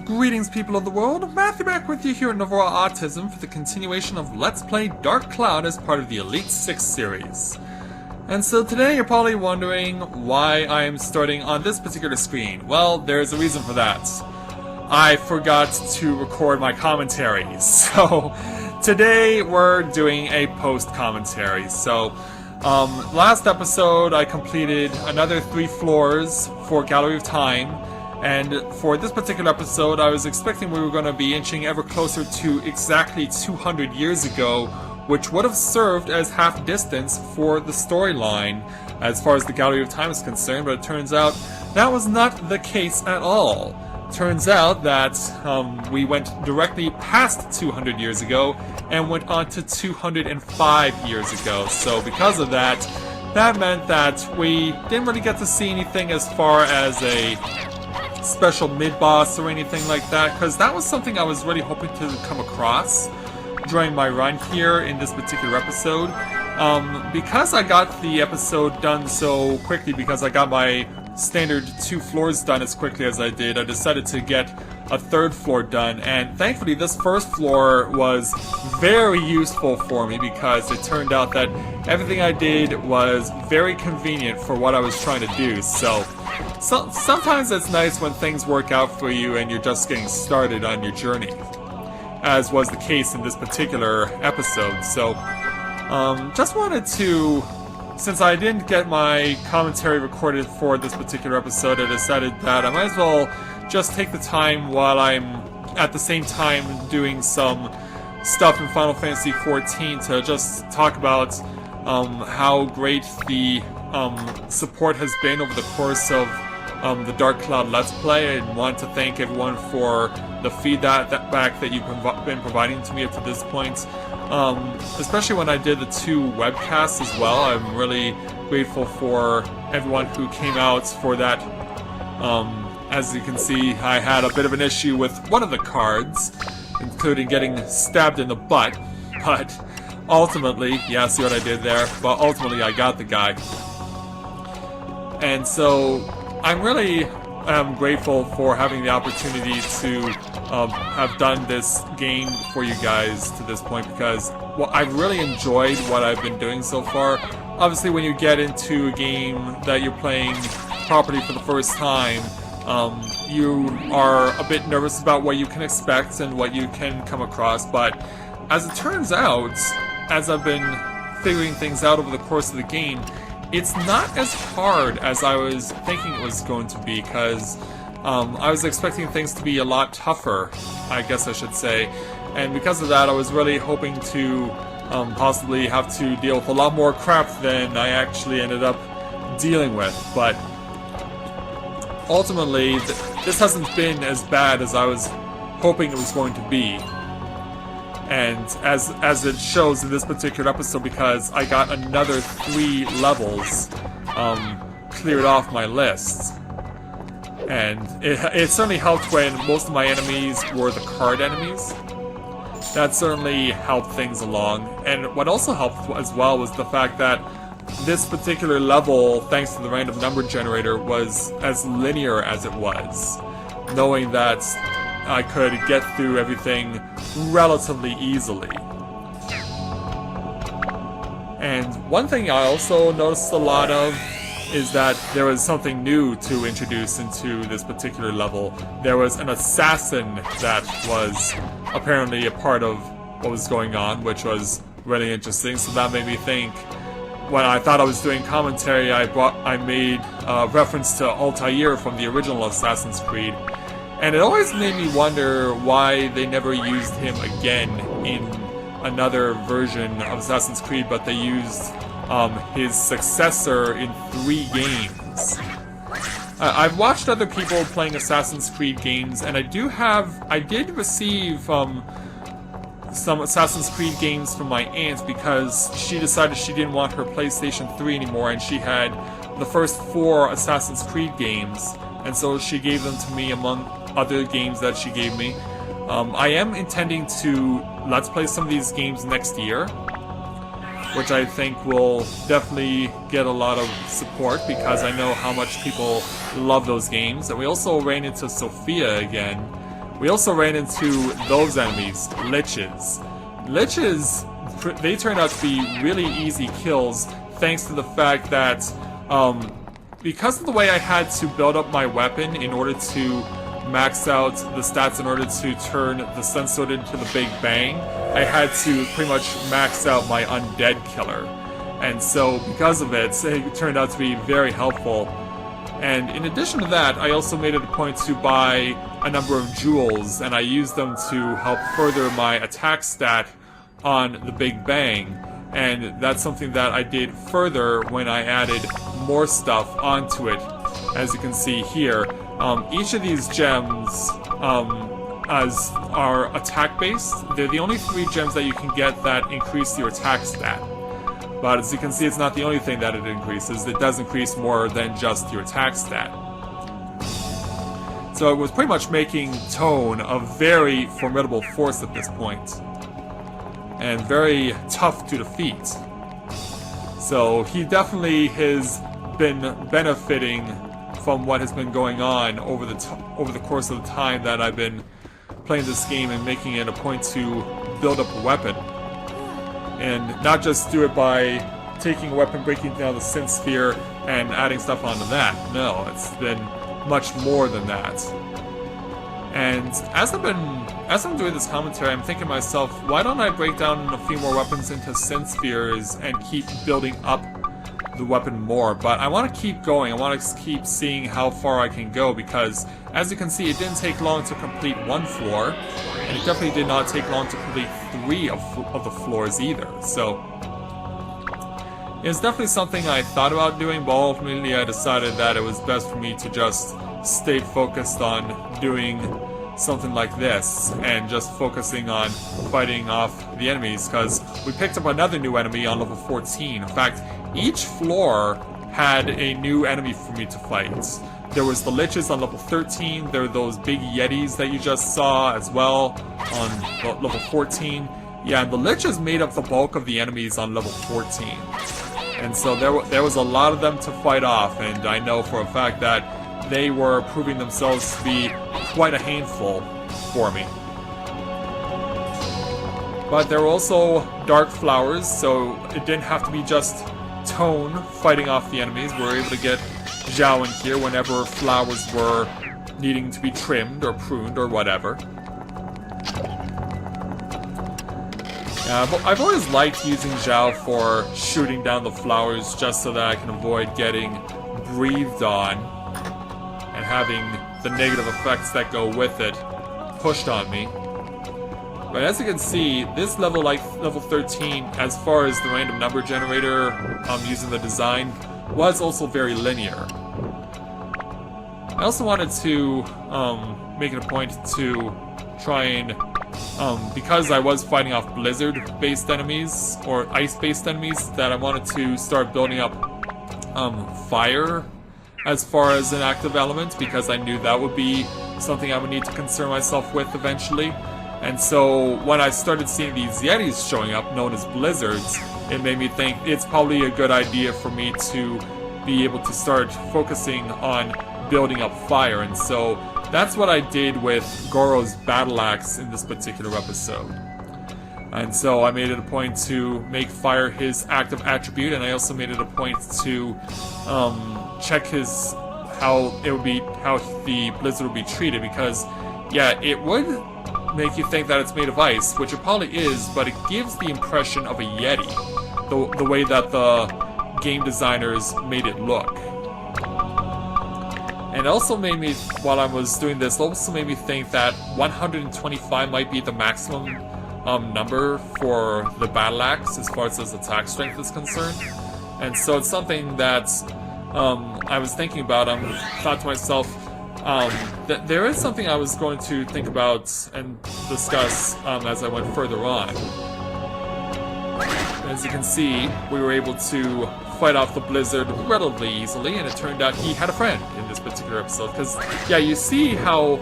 Greetings, people of the world. Matthew back with you here at Novora Autism for the continuation of Let's Play Dark Cloud as part of the Elite 6 series. And so today you're probably wondering why I am starting on this particular screen. Well, there's a reason for that. I forgot to record my commentaries. So today we're doing a post-commentary. So last episode I completed another 3 floors for Gallery of Time. And for this particular episode, I was expecting we were going to be inching ever closer to exactly 200 years ago, which would have served as half distance for the storyline as far as the Gallery of Time is concerned, but it turns out that was not the case at all. Turns out that we went directly past 200 years ago and went on to 205 years ago. So because of that, that meant that we didn't really get to see anything as far as a special mid-boss or anything like that, because that was something I was really hoping to come across during my run here in this particular episode. Because I got the episode done so quickly, because I got my standard 2 floors done as quickly as I did, I decided to get a 3rd floor done, and thankfully this first floor was very useful for me because it turned out that everything I did was very convenient for what I was trying to do. So sometimes it's nice when things work out for you and you're just getting started on your journey, as was the case in this particular episode. So just wanted to, since I didn't get my commentary recorded for this particular episode, I decided that I might as well just take the time while I'm at the same time doing some stuff in Final Fantasy XIV to just talk about how great the support has been over the course of the Dark Cloud Let's Play, and want to thank everyone for the feedback that you've been providing to me up to this point. Especially when I did the 2 webcasts as well. I'm really grateful for everyone who came out for that. As you can see, I had a bit of an issue with one of the cards, including getting stabbed in the butt, but ultimately, yeah, see what I did there? But ultimately I got the guy. And so I'm really grateful for having the opportunity to have done this game for you guys to this point, because I've really enjoyed what I've been doing so far. Obviously, when you get into a game that you're playing properly for the first time, you are a bit nervous about what you can expect and what you can come across, but as it turns out, as I've been figuring things out over the course of the game, it's not as hard as I was thinking it was going to be, because I was expecting things to be a lot tougher, I guess I should say, and because of that I was really hoping to possibly have to deal with a lot more crap than I actually ended up dealing with. But ultimately this hasn't been as bad as I was hoping it was going to be. And as it shows in this particular episode, because I got another 3 levels cleared off my list. And it certainly helped when most of my enemies were the card enemies. That certainly helped things along. And what also helped as well was the fact that this particular level, thanks to the random number generator, was as linear as it was, knowing that I could get through everything relatively easily. And one thing I also noticed a lot of is that there was something new to introduce into this particular level. There was an assassin that was apparently a part of what was going on, which was really interesting. So that made me think, when I thought I was doing commentary, I made reference to Altair from the original Assassin's Creed. And it always made me wonder why they never used him again in another version of Assassin's Creed, but they used his successor in 3 games. I've watched other people playing Assassin's Creed games, and I did receive some Assassin's Creed games from my aunt, because she decided she didn't want her PlayStation 3 anymore, and she had the first 4 Assassin's Creed games, and so she gave them to me among other games that she gave me. I am intending to Let's Play some of these games next year, which I think will definitely get a lot of support, because I know how much people love those games. And we also ran into Sophia again, we also ran into those enemies, Liches. Liches, they turned out to be really easy kills thanks to the fact that because of the way I had to build up my weapon in order to max out the stats in order to turn the Sun Sword into the Big Bang, I had to pretty much max out my undead killer. And so because of it, it turned out to be very helpful. And in addition to that, I also made it a point to buy a number of jewels, and I used them to help further my attack stat on the Big Bang. And that's something that I did further when I added more stuff onto it. As you can see here, each of these gems as are attack-based. They're the only 3 gems that you can get that increase your attack stat. But as you can see, it's not the only thing that it increases. It does increase more than just your attack stat. So it was pretty much making Tone a very formidable force at this point. And very tough to defeat. So he definitely has been benefiting from what has been going on over the course of the time that I've been playing this game and making it a point to build up a weapon. And not just do it by taking a weapon, breaking down the synth sphere, and adding stuff onto that. No, it's been much more than that. And as I'm doing this commentary, I'm thinking to myself, why don't I break down a few more weapons into synth spheres and keep building up the weapon more? But I want to keep going. I want to keep seeing how far I can go, because as you can see, it didn't take long to complete 1 floor, and it definitely did not take long to complete 3 of the floors either. So it's definitely something I thought about doing, but ultimately I decided that it was best for me to just stay focused on doing something like this and just focusing on fighting off the enemies, because we picked up another new enemy on level 14. In fact, each floor had a new enemy for me to fight. There was the Liches on level 13, there were those big Yetis that you just saw as well on level 14. Yeah, and the Liches made up the bulk of the enemies on level 14. And so there was a lot of them to fight off, and I know for a fact that they were proving themselves to be quite a handful for me. But there were also dark flowers, so it didn't have to be just Tone fighting off the enemies. We were able to get Zhao in here whenever flowers were needing to be trimmed or pruned or whatever. I've always liked using Zhao for shooting down the flowers just so that I can avoid getting breathed on and having the negative effects that go with it pushed on me. But as you can see, this level, like level 13, as far as the random number generator using the design, was also very linear. I also wanted to make it a point to try and, because I was fighting off blizzard-based enemies, or ice-based enemies, that I wanted to start building up fire as far as an active element, because I knew that would be something I would need to concern myself with eventually. And so when I started seeing these Yetis showing up, known as blizzards, it made me think it's probably a good idea for me to be able to start focusing on building up fire. And so that's what I did with Goro's battle axe in this particular episode. And so I made it a point to make fire his active attribute, and I also made it a point to check how the blizzard would be treated, because yeah, it would make you think that it's made of ice, which it probably is, but it gives the impression of a Yeti, the way that the game designers made it look. And it also made me, while I was doing this, also made me think that 125 might be the maximum number for the battle axe as far as its attack strength is concerned. And so it's something that I was thinking about. I thought to myself, that there is something I was going to think about and discuss as I went further on. As you can see, we were able to fight off the blizzard relatively easily, and it turned out he had a friend in this particular episode. Because, yeah, you see how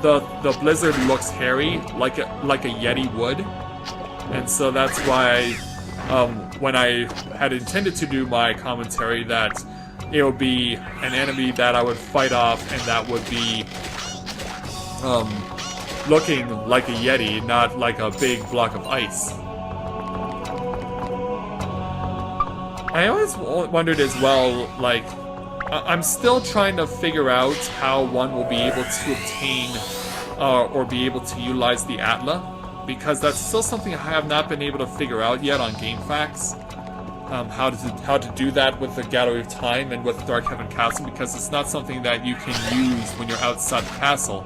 the blizzard looks hairy, like a Yeti would, and so that's why when I had intended to do my commentary, that it would be an enemy that I would fight off, and that would be looking like a Yeti, not like a big block of ice. I always wondered as well, like, I'm still trying to figure out how one will be able to obtain or be able to utilize the Atla, because that's still something I have not been able to figure out yet on GameFAQs. How to do that with the Gallery of Time and with Darkhaven Castle, because it's not something that you can use when you're outside the castle.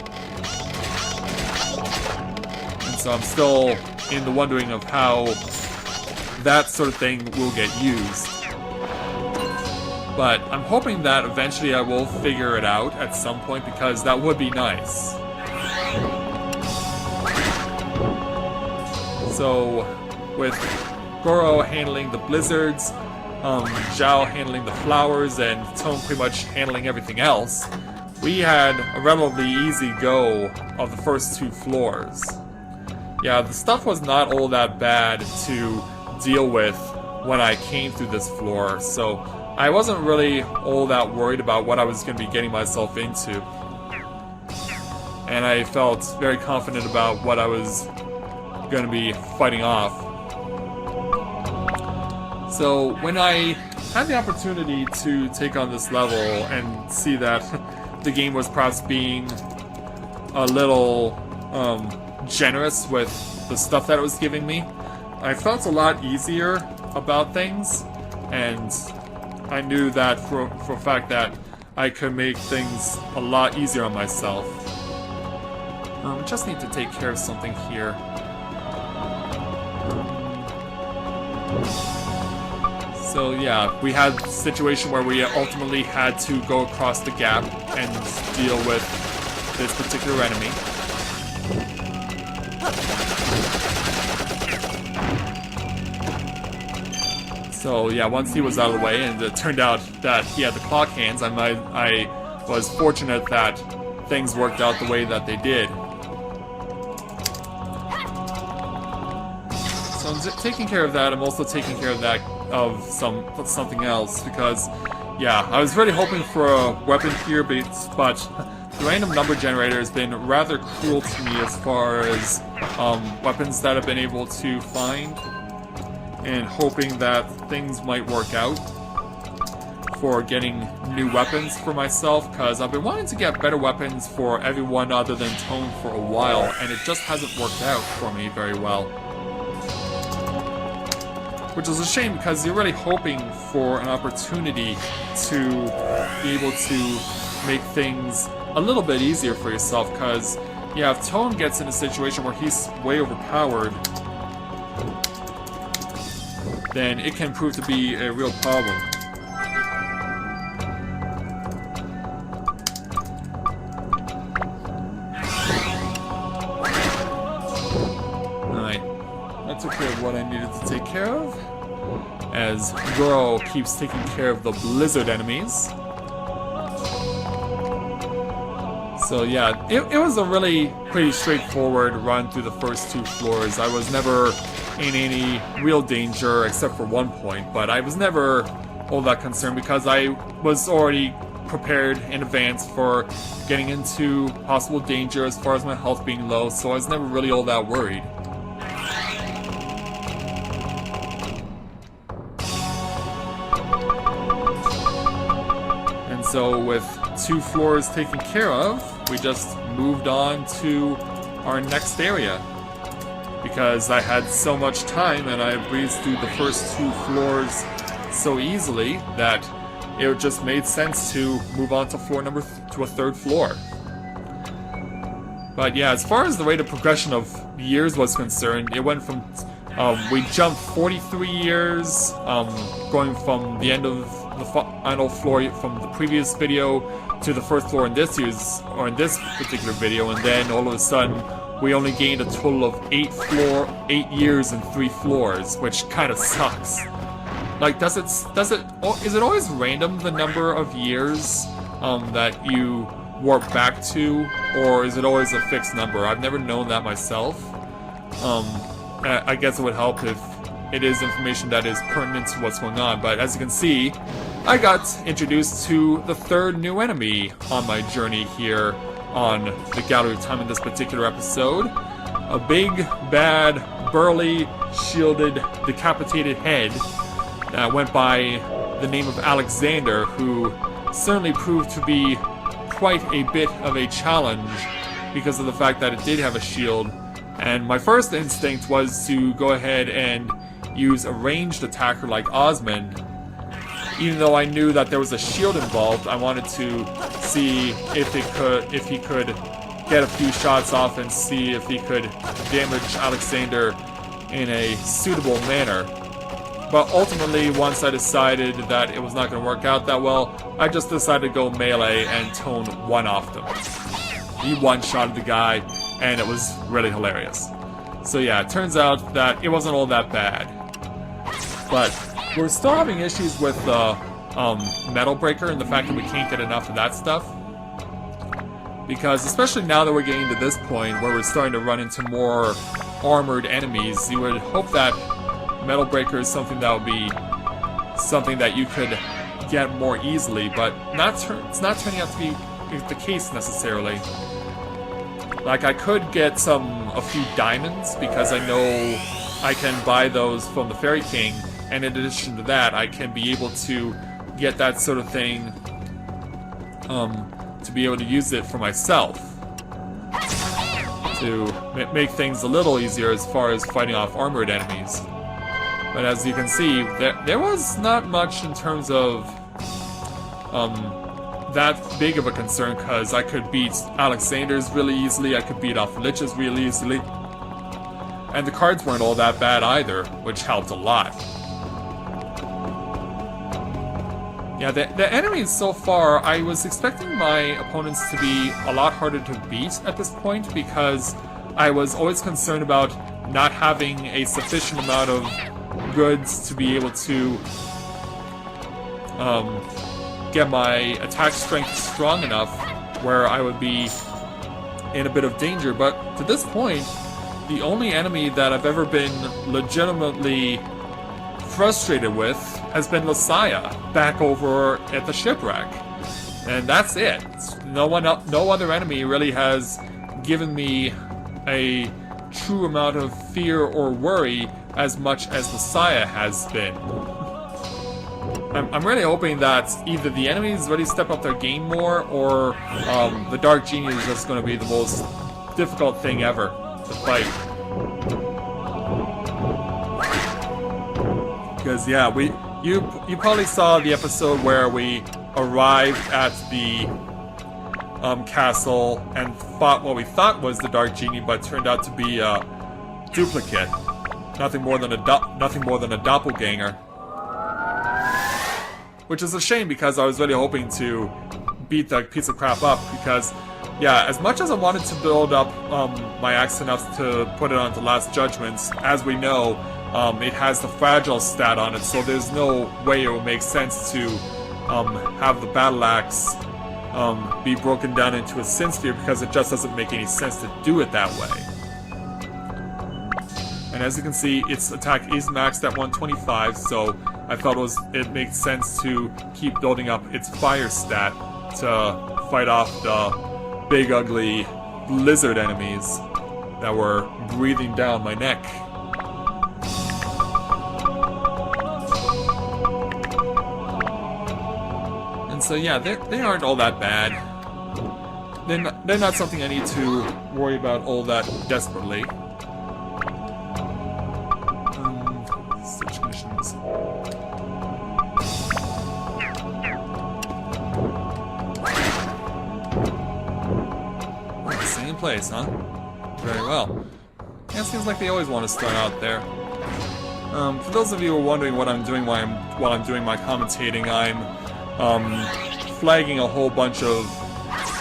And so I'm still in the wondering of how that sort of thing will get used. But I'm hoping that eventually I will figure it out at some point, because that would be nice. So, with Goro handling the blizzards, Zhao handling the flowers, and Tone pretty much handling everything else, we had a relatively easy go of the first 2 floors. Yeah, the stuff was not all that bad to deal with when I came through this floor, so I wasn't really all that worried about what I was going to be getting myself into. And I felt very confident about what I was going to be fighting off. So when I had the opportunity to take on this level and see that the game was perhaps being a little generous with the stuff that it was giving me, I felt a lot easier about things, and I knew that for a fact that I could make things a lot easier on myself. Just need to take care of something here. So yeah, we had a situation where we ultimately had to go across the gap and deal with this particular enemy. So yeah, once he was out of the way, and it turned out that he had the clock hands, I was fortunate that things worked out the way that they did. So I'm taking care of that. I'm also taking care of that something else, because yeah, I was really hoping for a weapon here, but the random number generator has been rather cruel to me as far as weapons that I've been able to find, and hoping that things might work out for getting new weapons for myself, because I've been wanting to get better weapons for everyone other than Tone for a while, and it just hasn't worked out for me very well. Which is a shame, because you're really hoping for an opportunity to be able to make things a little bit easier for yourself, because yeah, if Tone gets in a situation where he's way overpowered, then it can prove to be a real problem. Alright, I took care of what I needed to take care of, as Goro keeps taking care of the blizzard enemies. So yeah, it was a really pretty straightforward run through the first 2 floors. I was never in any real danger except for one point, but I was never all that concerned because I was already prepared in advance for getting into possible danger as far as my health being low, so I was never really all that worried. And so with 2 floors taken care of, we just moved on to our next area, because I had so much time and I breezed through the first 2 floors so easily that it just made sense to move on to a 3rd floor. But yeah, as far as the rate of progression of years was concerned, it went from we jumped 43 years, going from the end of the final floor from the previous video to the 1st floor in this particular video, and then all of a sudden we only gained a total of 8 years and 3 floors, which kind of sucks. Like, is it always random, the number of years that you warp back to, or is it always a fixed number? I've never known that myself. I guess it would help if it is information that is pertinent to what's going on, but as you can see, I got introduced to the 3rd new enemy on my journey here on the Gallery of Time in this particular episode. A big, bad, burly, shielded, decapitated head that went by the name of Alexander, who certainly proved to be quite a bit of a challenge because of the fact that it did have a shield. And my first instinct was to go ahead and use a ranged attacker like Osmond. Even though I knew that there was a shield involved, I wanted to see if he could get a few shots off and see if he could damage Alexander in a suitable manner. But ultimately, once I decided that it was not going to work out that well, I just decided to go melee and tone one-offed him. He one-shotted the guy, and it was really hilarious. So yeah, it turns out that it wasn't all that bad. But we're still having issues with the Metal Breaker and the fact that we can't get enough of that stuff. Because especially now that we're getting to this point where we're starting to run into more armored enemies, you would hope that Metal Breaker is something that would be something that you could get more easily, but it's not turning out to be the case necessarily. Like, I could get a few diamonds because I know I can buy those from the Fairy King, and in addition to that, I can be able to get that sort of thing to be able to use it for myself to make things a little easier as far as fighting off armored enemies. But as you can see, there was not much in terms of that big of a concern, because I could beat Alexander's really easily, I could beat off Lich's really easily, and the cards weren't all that bad either, which helped a lot. Yeah, the enemies so far, I was expecting my opponents to be a lot harder to beat at this point, because I was always concerned about not having a sufficient amount of goods to be able to get my attack strength strong enough where I would be in a bit of danger. But to this point, the only enemy that I've ever been legitimately frustrated with has been Messiah back over at the shipwreck, and that's it. No other enemy really has given me a true amount of fear or worry as much as Messiah has been. I'm really hoping that either the enemies really step up their game more, or the Dark Genie is just going to be the most difficult thing ever to fight. Because yeah, you probably saw the episode where we arrived at the castle and fought what we thought was the Dark Genie, but turned out to be a duplicate. Nothing more than a doppelganger. Which is a shame, because I was really hoping to beat that piece of crap up, because yeah, as much as I wanted to build up my axe enough to put it onto Last Judgments, as we know, it has the fragile stat on it, so there's no way it would make sense to have the battle axe be broken down into a Sin Sphere, because it just doesn't make any sense to do it that way. And as you can see, its attack is maxed at 125, so I felt it made sense to keep building up its fire stat to fight off the big ugly lizard enemies that were breathing down my neck. And so yeah, they aren't all that bad. They're not something I need to worry about all that desperately. Such missions. Same place, huh? Very well. Yeah, it seems like they always want to start out there. For those of you who are wondering what I'm doing while I'm doing my commentating, I'm flagging a whole bunch of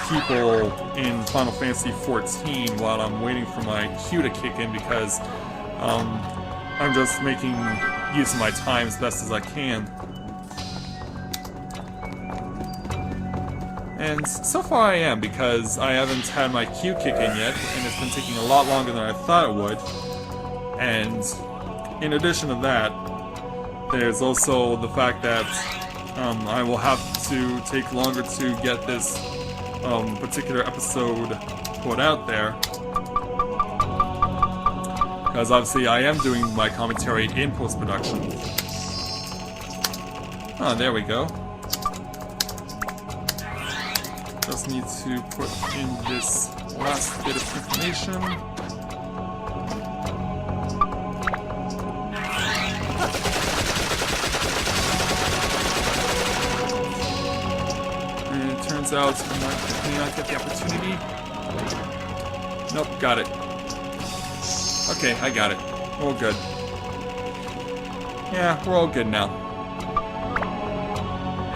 people in Final Fantasy XIV while I'm waiting for my queue to kick in, because I'm just making use of my time as best as I can. And so far I am, because I haven't had my queue kick in yet, and it's been taking a lot longer than I thought it would. And in addition to that, there's also the fact that I will have to take longer to get this particular episode put out there. Because obviously I am doing my commentary in post-production. Oh, there we go. Just need to put in this last bit of information. And it turns out I may not get the opportunity. Nope, got it. Okay, I got it. We're all good. Yeah, we're all good now.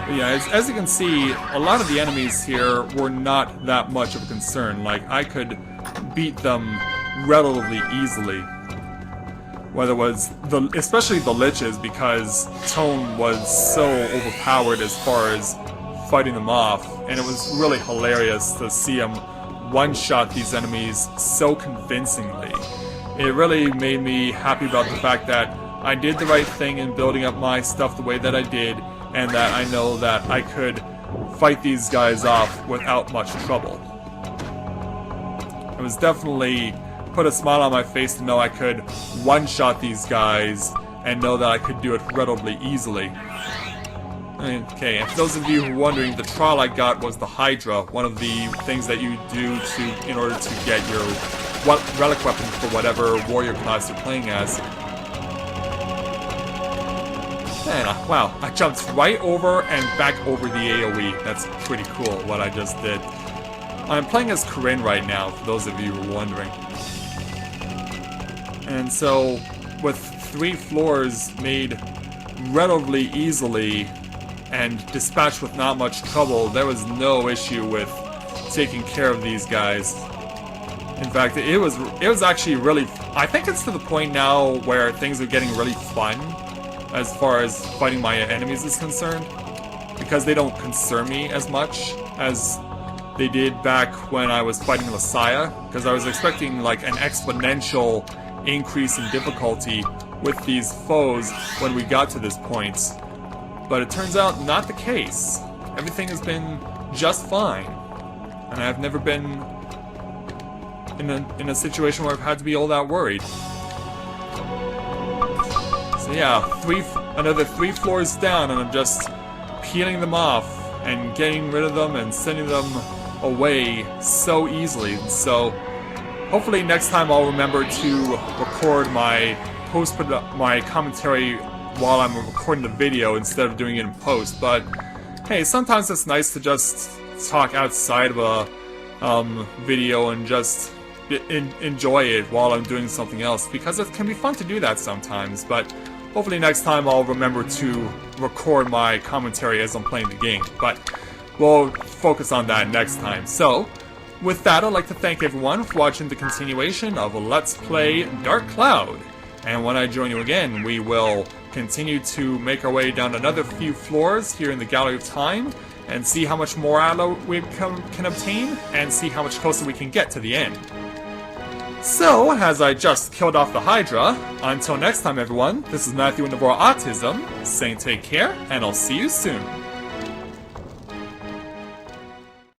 But yeah, as you can see, a lot of the enemies here were not that much of a concern. Like, I could beat them relatively easily. Whether it was, especially the Liches, because Tone was so overpowered as far as fighting them off. And it was really hilarious to see him one-shot these enemies so convincingly. It really made me happy about the fact that I did the right thing in building up my stuff the way that I did, and that I know that I could fight these guys off without much trouble. It was definitely put a smile on my face to know I could one-shot these guys and know that I could do it relatively easily. Okay, and for those of you who are wondering, the trial I got was the Hydra, one of the things that you do in order to get your relic weapon for whatever warrior class you're playing as. And wow, I jumped right over and back over the AoE. That's pretty cool what I just did. I'm playing as Corinne right now, for those of you who are wondering. And so, with 3 floors made relatively easily and dispatched with not much trouble, there was no issue with taking care of these guys. In fact, it was actually really... I think it's to the point now where things are getting really fun as far as fighting my enemies is concerned, because they don't concern me as much as they did back when I was fighting Messiah, because I was expecting like an exponential increase in difficulty with these foes when we got to this point. But it turns out not the case. Everything has been just fine, and I've never been in a situation where I've had to be all that worried. So yeah, another 3 floors down, and I'm just peeling them off and getting rid of them and sending them away so easily. So hopefully next time I'll remember to record my commentary while I'm recording the video instead of doing it in post. But hey, sometimes it's nice to just talk outside of a video and just enjoy it while I'm doing something else, because it can be fun to do that sometimes. But hopefully next time I'll remember to record my commentary as I'm playing the game, but we'll focus on that next time. So, with that, I'd like to thank everyone for watching the continuation of Let's Play Dark Cloud. And when I join you again, we will continue to make our way down another few floors here in the Gallery of Time, and see how much more ammo we can obtain, and see how much closer we can get to the end. So, as I just killed off the Hydra, until next time everyone, this is Matthew and Navora Autism, saying take care, and I'll see you soon.